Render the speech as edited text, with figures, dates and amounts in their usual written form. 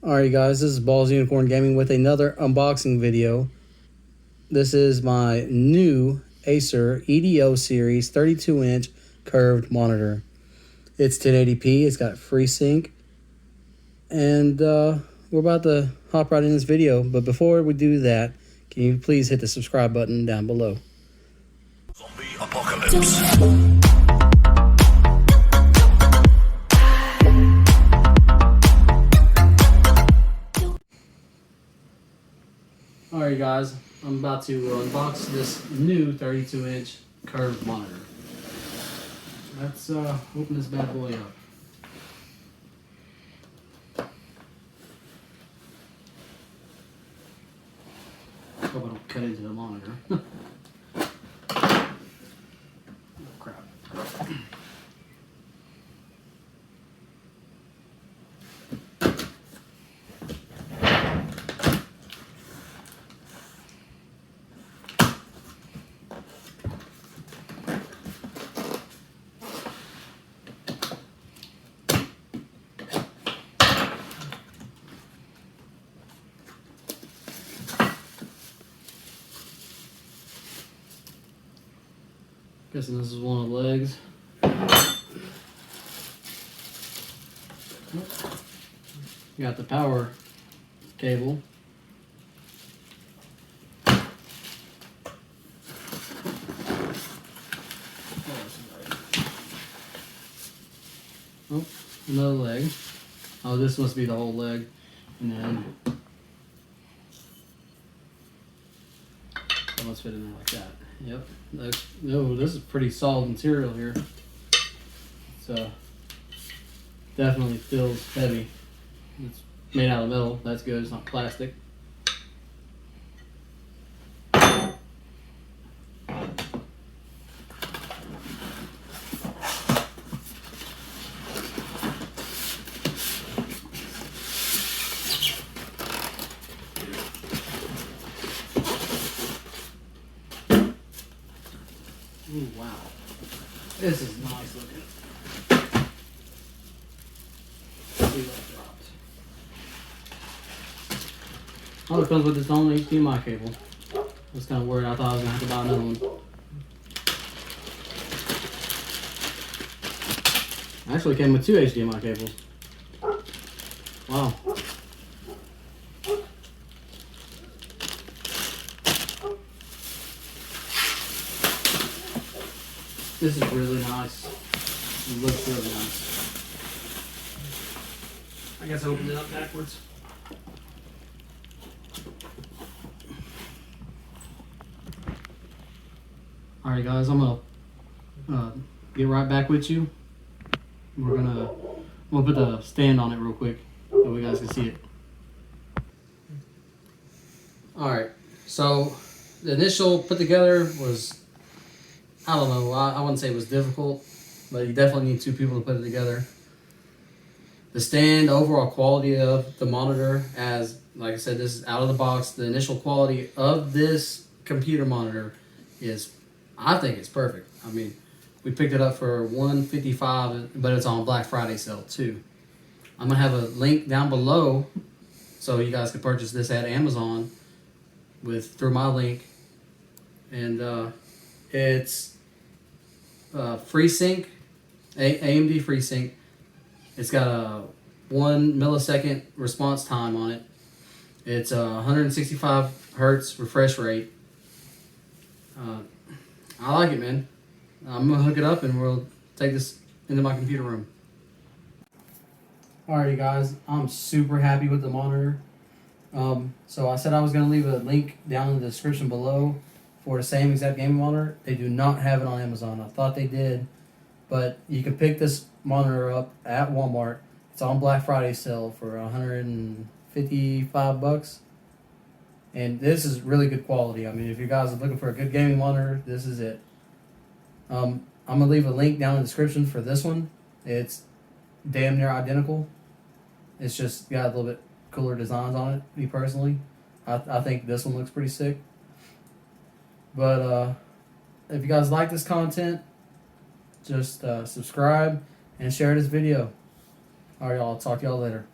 Alright guys, this is Balls Unicorn Gaming with another unboxing video. This is my new ACER EDO series 32-inch curved monitor. It's 1080p, it's got FreeSync, and we're about to hop right in this video. But before we do that, can you please hit the subscribe button down below. Zombie apocalypse. Alright guys, I'm about to unbox this new 32-inch curved monitor. Let's open this bad boy up. Hope I don't cut into the monitor. Oh, crap. Guessing this is one of the legs. You got the power cable. Oh, another leg. Oh, this must be the whole leg. And then that must fit in there like that. Yep. No, this is pretty solid material here. It's definitely feels heavy. It's made out of metal. That's good. It's not plastic. Ooh, wow. This is nice looking. See what dropped. Oh, it comes with its own HDMI cable. That's kind of weird. I thought I was going to have to buy another one. Actually, it came with two HDMI cables. Wow. This is really nice. It looks really nice. I guess I opened it up backwards. Alright guys, I'm gonna get right back with you. I'm gonna put the stand on it real quick so you guys can see it. Alright, so the initial put together was, I don't know, I wouldn't say it was difficult, but you definitely need two people to put it together. The stand, the overall quality of the monitor, as like I said, this is out of the box. The initial quality of this computer monitor is, I think it's perfect. I mean, we picked it up for $155, but it's on Black Friday sale too. I'm gonna have a link down below so you guys can purchase this at Amazon through my link, and it's FreeSync, AMD FreeSync. It's got a 1 millisecond response time on it. It's a 165 hertz refresh rate. I like it, man. I'm gonna hook it up and we'll take this into my computer room. Alrighty guys, I'm super happy with the monitor. So I said I was gonna leave a link down in the description below for the same exact gaming monitor. They do not have it on Amazon. I thought they did, but you can pick this monitor up at Walmart. It's on Black Friday sale for $155, and this is really good quality. I mean, if you guys are looking for a good gaming monitor, this is it. I'm gonna leave a link down in the description for this one. It's damn near identical. It's just got a little bit cooler designs on it. Me personally, I think this one looks pretty sick. But if you guys like this content, just subscribe and share this video. Alright, y'all. I'll talk to y'all later.